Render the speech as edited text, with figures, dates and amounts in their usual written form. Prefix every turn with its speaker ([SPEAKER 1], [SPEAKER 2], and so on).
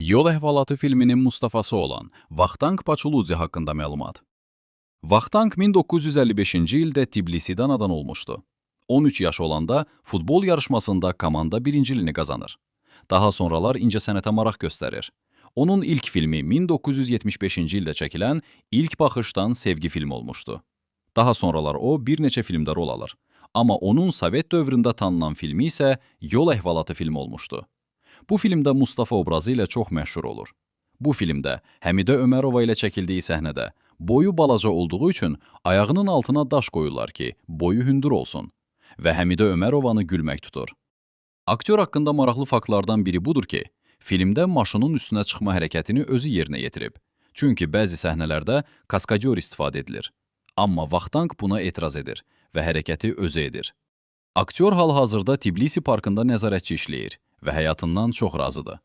[SPEAKER 1] Yol əhvalatı filminin Mustafası olan Vaxtanq Paçuludze haqqında məlumat. Vaxtanq 1955-ci ildə Tbilisidə anadan olmuşdu. 13 yaş olanda futbol yarışmasında komanda birinciliyini qazanır. Daha sonralar incəsənətə maraq göstərir. Onun ilk filmi 1975-ci ildə çəkilən İlk Baxışdan Sevgi filmi olmuşdu. Daha sonralar o bir neçə filmdə rol alır. Amma onun Sovet dövründə tanınan filmi isə Yol əhvalatı filmi olmuşdu. Bu filmdə Mustafa obrazı ilə çox məşhur olur. Bu filmdə Həmidə Ömərova ilə çəkildiyi səhnədə boyu balaca olduğu üçün ayağının altına daş qoyurlar ki, boyu hündür olsun və Həmidə Ömərovanı gülmək tutur. Aktyor haqqında maraqlı faktlardan biri budur ki, filmdə maşının üstünə çıxma hərəkətini özü yerinə yetirib. Çünki bəzi səhnələrdə kaskadyor istifadə edilir. Amma Vaxtanq buna etiraz edir və hərəkəti özü edir. Aktyor hal-hazırda Tbilisi parkında nəzarətçi işləyir və həyatından çox razıdır.